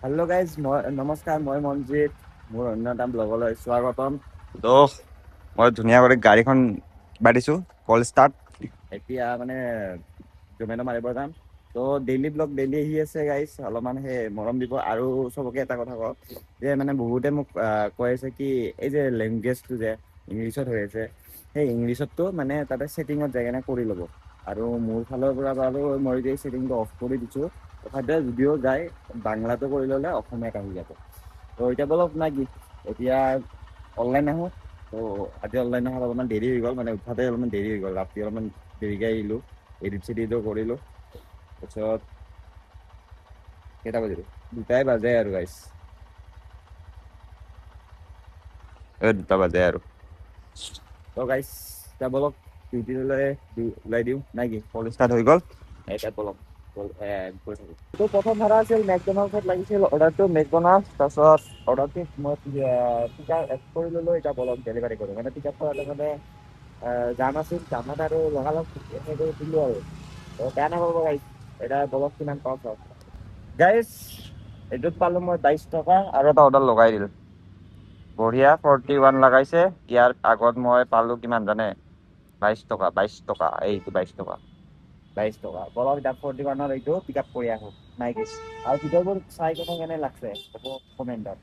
Hello' guys নমস্কাৰ মই মনজিত মোৰ অন্যতম ব্লগলৈ স্বাগতম তো মই ধুনীয়া কৰি গাড়ীখন বাঢ়িছোঁ কল ষ্টাৰ্ট এতিয়া মানে জমেটো মাৰিব যাম তো ডেইলি ব্লগ ডেইলি আহি আছে গাইজ অলপমান সেই মৰম দিব আৰু চবকে এটা কথা কওঁ যে মানে বহুতে মোক কৈ আছে কি এই যে লেংগুৱেজটো যে ইংলিছত হৈ আছে সেই ইংলিছতটো মানে তাতে ছেটিঙত যাই কেনে কৰি ল'ব আৰু মোৰ ফালৰ পৰা বাৰু মই যে ছেটিংটো অফ কৰি দিছোঁ তথাপিও যদিও যায় বাংলাটো কৰি ল'লে অসমীয়াত আহি যাব তো এতিয়া বলক না কি এতিয়া অনলাইন আহোঁ তো আজি অনলাইন অহাৰ অলপমান দেৰি হৈ গ'ল মানে উঠাতে অলপমান দেৰি হৈ গ'ল ৰাতি অলপমান দেৰিকৈ আহিলোঁ এডিট চেডিটো কৰিলোঁ তাৰপিছত কেইটা বাজিল 2টাই বাজে আৰু গাইছ 2টা বাজে আৰু তো গাইছ এতিয়া বলক ডিউটিলৈ ওলাই দিওঁ নাই কি কল ষ্টাৰ্ট হৈ গ'ল এতিয়া বলক তো প্ৰথম ভাড়া আছিল মেকডনাল্ডছত লাগিছিল অৰ্ডাৰটো মেকডনাল্ড তাৰপিছত অৰ্ডাৰটো মই পিক আপ কৰি ল'লোঁ এতিয়া বলক ডেলিভাৰী কৰোঁ মানে পিক আপ কৰাৰ মানে যাম আছিল যামত আৰু লগালগ সেই কৰি দিলোঁ আৰু তো বেয়া নাপাব গাইছ এতিয়া বলক কিমান পাওঁ চাওক গাইছ এইটোত পালোঁ মই 22 টকা আৰু এটা অৰ্ডাৰ লগাই দিলোঁ বঢ়িয়া 41 লগাইছে ইয়াৰ আগত মই পালোঁ কিমান জানে 22 টকা এইটো 22 টকা বলক এতিয়া 41ৰ এইটো পিক আপ কৰি আহোঁ নাই কি আৰু ভিডিঅ'বোৰ চাই কেনে কেনে লাগছে ক'ব কমেণ্টত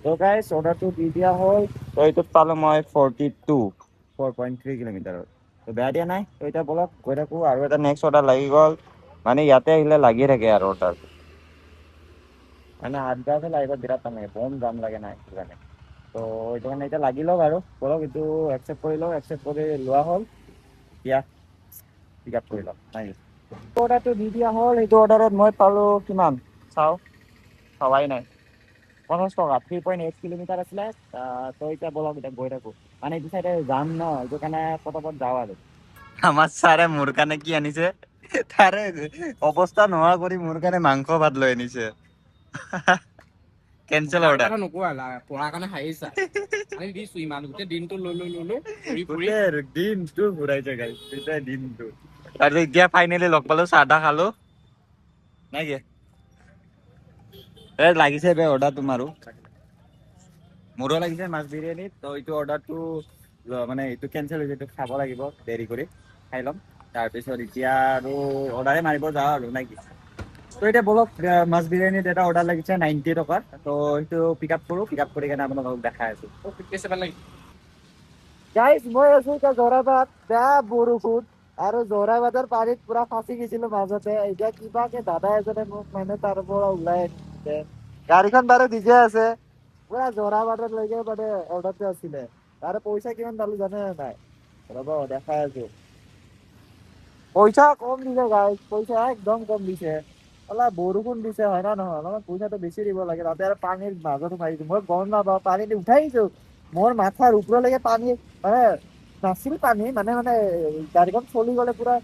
তো গাইছ অৰ্ডাৰটো দি দিয়া হ'ল তো এইটোত পালোঁ মই 4.3 কিলোমিটাৰত তো বেয়া দিয়া নাই তো এতিয়া বলক গৈ থাকোঁ আৰু এটা নেক্সট অৰ্ডাৰ লাগি গ'ল মানে ইয়াতে আহিলে লাগি থাকে আৰু অৰ্ডাৰ মানে 8 লাইভত বিৰাট টান লাগে বম যাম লাগে নাই সেইকাৰণে তো এইটো কাৰণে এতিয়া লাগি লওক আৰু বলক এইটো একচেপ্ট কৰি লওক একচেপ্ট কৰি লোৱা হ'ল এতিয়া পিক আপ কৰি লওক নাই অৰ্ডাৰটো দি দিয়া হ'ল সেইটো অৰ্ডাৰত মই পালোঁ কিমান চাওঁ চাৱাই নাই 50 টকা 3.8 কিলোমিটাৰ আছিলে তো এতিয়া বলক এতিয়া গৈ থাকোঁ মানে এইটো চাইডে যাম ন সেইটো কাৰণে পটাপট যাওঁ আৰু আমাৰ ছাৰে মোৰ কাৰণে কি আনিছে তাৰে অৱস্থা নোহোৱা কৰি মোৰ কাৰণে মাংস ভাত লৈ আনিছে কেনচেল অৰ্ডাৰ নকোৱা পঢ়াৰ কাৰণে হাঁহিছা আমি দিছো ইমান গোটেই দিনটো লৈ দিনটো ঘূৰাইছে গাইছ গোটেই দিনটো তাৰপিছত এতিয়া ফাইনেলি লগ পালোঁ চাহ তাহ খালোঁ নাই কি লাগিছে বে অৰ্ডাৰটো মাৰো মোৰো লাগিছে মাছ বিৰিয়ানী তো এইটো অৰ্ডাৰটো মানে এইটো কেনচেল হৈছে এইটো খাব লাগিব দেৰি কৰি খাই ল'ম তাৰপিছত এতিয়া আৰু অৰ্ডাৰে মাৰিব যাওঁ আৰু নাই কি তো এতিয়া বলক মাছ বিৰিয়ানীত এটা অৰ্ডাৰ লাগিছে 90 টকাৰ তো সেইটো পিক আপ কৰোঁ পিক আপ কৰি কেনে আপোনালোকক দেখাই আছোঁ গাইজ মই আছোঁ এতিয়া যোৰাবাট বেয়া বৰষুণ আৰু যোৰাবাটৰ পানীত পুৰা ফাঁচি গৈছিলোঁ মাজতে এতিয়া কিবাকে দাদা এজনে মোক মানে তাৰ পৰা ওলাই আনিছে গাড়ীখন বাৰু নিজে আছে পুৰা যোৰাবাটলৈকে মানে অৰ্ডাৰটো আছিলে তাৰে পইচা কিমান পালোঁ জানে নাই ৰ'ব দেখাই আছোঁ পইচা কম দিছে গাইজ পইচা একদম কম দিছে অলপ বৰষুণ দিছে হয় না নহয় অলপমান পইচাটো বেছি দিব লাগে তাতে আৰু পানীৰ মাজত সোমাইছোঁ মই গম নাপাওঁ পানীত উঠাই দিছোঁ মোৰ মাথাৰ ওপৰলৈকে পানী মানে নাছিল পানী মানে মানে গাড়ীখন চলি গ'লে পুৰা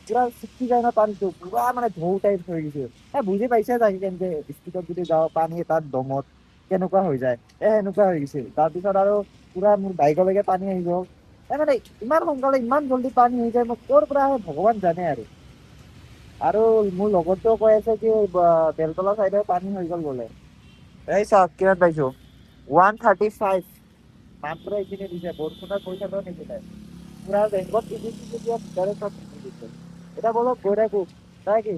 পুৰা চিটি যায় ন পানীটো পুৰা মানে ঢৌ টাইপ হৈ গৈছে বুজি পাইছে চাগে কেনেকে স্পীডত যদি যাওঁ পানী তাত দমত কেনেকুৱা হৈ যায় সেনেকুৱা হৈ গৈছিল তাৰপিছত আৰু পুৰা মোৰ বাইকলৈকে পানী আহি গ'ল মানে ইমান সোনকালে ইমান জল্দি পানী হৈ যায় মই ক'ৰ পৰা আহে ভগৱান জানে আৰু মোৰ লগৰটোও কৈ আছে কি বেলতলা চাইডে পানী হৈ গ'ল বোলে এই চাওক কিমান পাইছো 135 মাত্ৰ এইখিনি দিছে বৰষুণৰ পইচাটো নিদিলে পুৰা বেংকত দিছে এতিয়া বলক গৈ থাকো নাই কি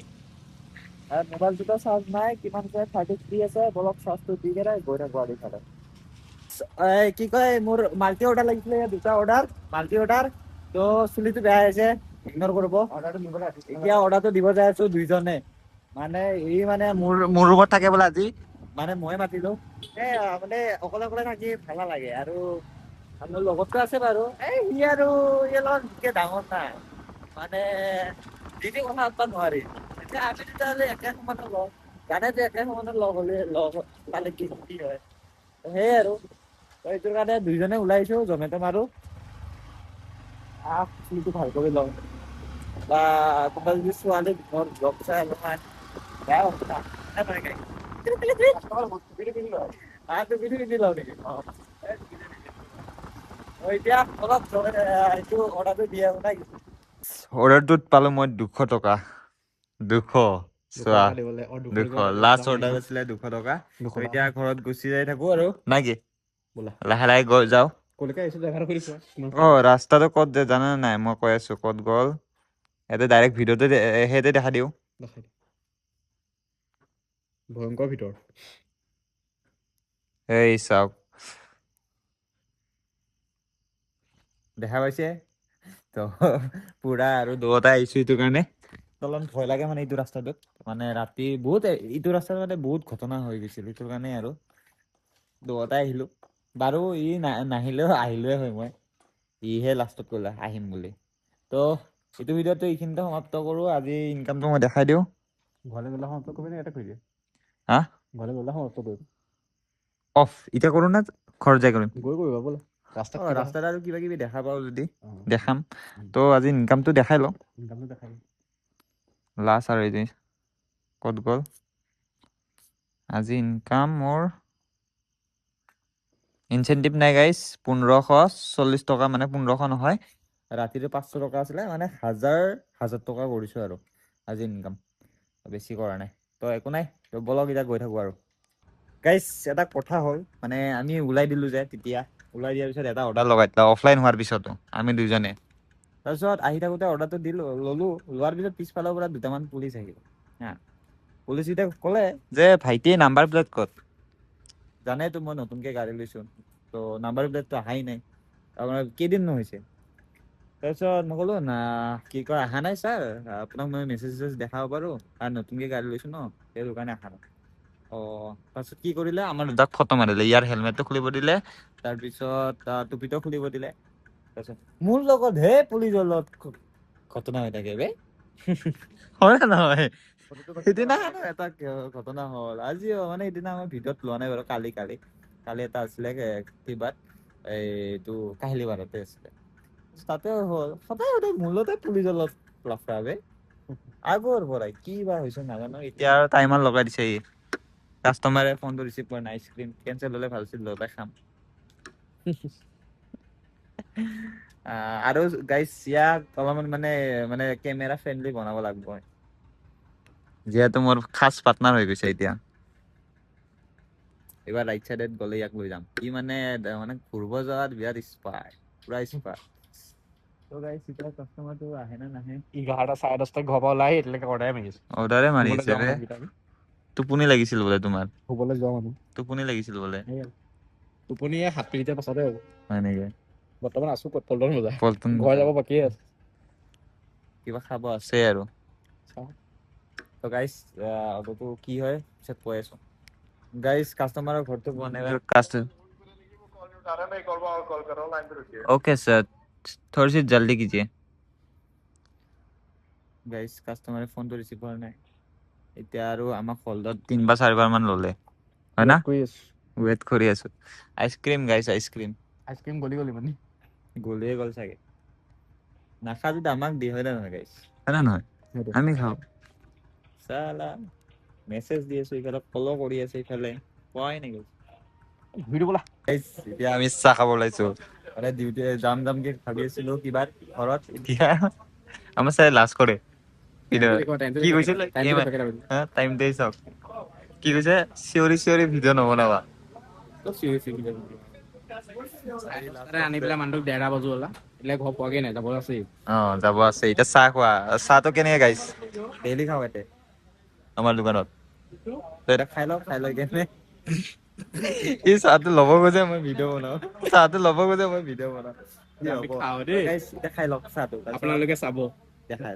মোবাইলটোতো চাৰ্জ নাই কিমান আছে 33 আছে বলক চাৰ্জটো দি কেনে গৈ থাকো আৰু ইফালে কি কয় মোৰ মাল্টি অৰ্ডাৰ লাগিছিলে দুটা অৰ্ডাৰ মাল্টি অৰ্ডাৰ তো চুলিটো বেয়া হৈছে ইগনৰ কৰিব এতিয়া অৰ্ডাৰটো দিব যাই আছো দুইজনে মানে ই মানে মোৰ ৰুমত থাকে বোলে আজি মানে মই মাতিলো মানে অকলে অকলে থাকি ভাল নালাগে আৰু মোৰ লগতটো আছে বাৰু সি আৰু ইয়াৰ লগত বিশেষ ডাঙৰ নাই মানে যি কথা পাতিব নোৱাৰি এতিয়া আমি তেতিয়াহ'লে একে সমানে লওঁ জানে যে একে সমানে লগ হ'লে লগ পালে কি হয় সেয়ে আৰু এইটোৰ কাৰণে দুইজনে ওলাইছো জমেটো মাৰো চুলিটো ভাল কৰি লওঁ বা কোনোবা যদি ছোৱালী মোৰ ব্লগ চাই অলপমান বেয়া কথা এতিয়া অলপ এইটো অৰ্ডাৰটো দিয়ে নাই অৰ্ডাৰটোত পালোঁ মই 200 টকা 200 চোৱা দিবলৈ 200 লাষ্ট অৰ্ডাৰ আছিলে 200 টকা তো এতিয়া ঘৰত গুচি যাই থাকো আৰু নাকি ব'লা লাহে লাহে গৈ যাওঁ কলৈকে আহিছো জেগাটো সুধি চোৱা অ ৰাস্তাটো ক'ত যে জানা নাই মই কৈ আছো ক'ত গ'ল ইয়াতে ডাইৰেক্ট ভিডিঅ'তে সেইতে দেখা দিওঁ দেখাই ভয়ংকৰ ভিতৰ এই চাওক দেখা পাইছে তো পুৰা আৰু দৌৰতে আহিছো এইটো কাৰণে অলপ ভয় লাগে মানে এইটো ৰাস্তাটোত মানে ৰাতি বহুত এইটো ৰাস্তাত মানে বহুত ঘটনা হৈ গৈছিল এইটোৰ কাৰণে আৰু দৌৰতে আহিলো বাৰু ই নাহিলেও আহিলোৱে হয় মই ইহে লাষ্টত ক'লে আহিম বুলি তো এইটো ভিডিঅ'টো এইখিনিতে সমাপ্ত কৰো আজি ইনকামটো মই দেখাই দিওঁ ঘৰলৈ গ'লে সমাপ্ত কৰিবি নে ইয়াতে কৰি দিয়ে হা ঘৰলৈ গ'লে সমাপ্ত কৰিবি অফ এতিয়া কৰো না ঘৰত যাই কৰিম গৈ কৰিবা ব'লা ৰাস্তাত অ ৰাস্তাত আৰু কিবা কিবি দেখা পাওঁ যদি অ দেখাম তো আজি ইনকামটো দেখাই লওঁ ইনকামটো দেখাই লাষ্ট আৰু এই ক'ত গ'ল আজি ইনকাম মোৰ ইনচেণ্টিভ নাই গাইজ 1540 টকা মানে 1500 নহয় ৰাতিটো 500 টকা আছিলে মানে হাজাৰ টকা কৰিছো আৰু আজি ইনকাম বেছি কৰা নাই তো একো নাই তো বলক এতিয়া গৈ থাকো আৰু গাইজ এটা কথা হ'ল মানে আমি ওলাই দিলো যে তেতিয়া ওলাই দিয়াৰ পিছত এটা অৰ্ডাৰ লগাই দিলা অফলাইন হোৱাৰ পিছতো আমি দুজনে তাৰপিছত আহি থাকোঁতে অৰ্ডাৰটো ললো লোৱাৰ পিছত পিছফালৰ পৰা দুটামান পুলিচ আহিল হা পুলিচ এতিয়া ক'লে যে ভাইটি নাম্বাৰ প্লেট ক'ত জানেতো মই নতুনকে গাড়ী লৈছো তো নাম্বাৰ প্লেটটো অহাই নাই আপোনাৰ কেইদিন হৈছে তাৰপিছত মই ক'লো না কি কয় অহা নাই ছাৰ আপোনাক মই মেছেজ দেখাব পাৰো আৰু নতুনকে গাড়ী লৈছো ন সেইটো কাৰণে অহা নাই অ তাৰপিছত কি কৰিলে আমাৰ দুটাক ফটো মাৰিলে ইয়াৰ হেলমেটটো খুলিব দিলে তাৰপিছত টুপিটো খুলিব দিলে তাৰপিছত মোৰ লগত হে পুলিচৰ লগত ঘটনা হৈ থাকে বে হয় নে নহয় সিদিনা এটা ঘটনা হ'ল আজিও মানে সিদিনা মই ভিডিঅ'ত লোৱা নাই বাৰু কালি এটা আছিলে কিবাত এইটো কাহিলী বাৰতে আছিলে তাতে হ'ল সদায় মূলতে পুলিচৰ লগত লাফৰা বে আগৰ পৰাই কি বা হৈছে নাজানো এতিয়া আৰু টাইমাৰ লগাই দিছে ই কাষ্টমাৰে ফোনটো ৰিচিভ কৰা নাই আইচক্ৰীম কেনচেল হ'লে ভাল আছিল লগাই খাম আৰু গাইজ ইয়াক অলপমান মানে কেমেৰা ফ্ৰেণ্ডলি বনাব লাগিব যিহেতু মোৰ খাস পাৰ্টনাৰ হৈ গৈছে এতিয়া এইবাৰ ৰাইট চাইডত গ'লে ইয়াক লৈ যাম ই মানে ঘূৰিব যোৱাত বিৰাট স্পাৰ্ট পুৰা স্পাৰ্ট তো গাইজ এতিয়া কাষ্টমাৰটো আহে নে নাহে 11টা 10:30 ঘৰৰ পৰা ওলাই আহি এতিয়ালৈকে অৰ্ডাৰে মাৰি আছে অৰ্ডাৰে মাৰি শুবলৈ আছে যোৱা ৰে মানুহকেইটা আমি। টোপনি লাগিছিল বোলে তোমাৰ শুবলৈ যোৱা মানুহ টোপনি লাগিছিল বোলে টোপনিয়ে 7 মিনিটৰ পাছতে হ'ব হয় নেকি বৰ্তমান আছো ক'ত পল্টন বজাৰ পল্টন ঘৰ যাব বাকী আছে কিবা খাব আছে আৰু তো গাইজ কি হয় পিছত কৈ আছো गाइस कस्टमर घर तो बोने में ओके सर थोड़ी सी जल्दी कीजिए गाइस कस्टमर फोन तो रिसीव কৰা নাই এতিয়া আৰু আমাক হলদত 3 বা 4 বাৰ মান ললে হয় না ওয়েট কৰি আছো আইসক্রিম গাইস আইসক্রিম গলি মানে গলিয়ে গল চাগে নাখা যদি আমাক দি হয় না নহয় গাইস হয় না নহয় আমি খাও সালা মেছেজ দি আছো ইফালে ফলো কৰি আছে ইফালে কোৱাই নাই ভিডিও বলা গাইস এতিয়া আমি চাহ খাব ওলাইছো মানে ডিউটি যাম কে ভাবি আছিলো কিবা ঘৰত এতিয়া আমাৰ চাই লাজ কৰে কি কৈছিল টাইম দেই চাওক কি কৈছে চিঞৰি ভিডিঅ' নবনাবা আনি পেলাই মানুহটোক 1:30 বাজু ওলা এতিয়া ঘৰ পোৱাগে নাই যাব আছে যাব আছে এতিয়া চাহ খোৱা চাহটো কেনেকে গাইছ ডেইলি খাওঁ ইয়াতে আমাৰ দোকানত তো এটা খাই লৈ কেনে এই চাহটো ল'ব গৈছে মই ভিডিঅ' বনাও খাওঁ দেই এতিয়া খাই লওক চাহটো আপোনালোকে চাব দেখাই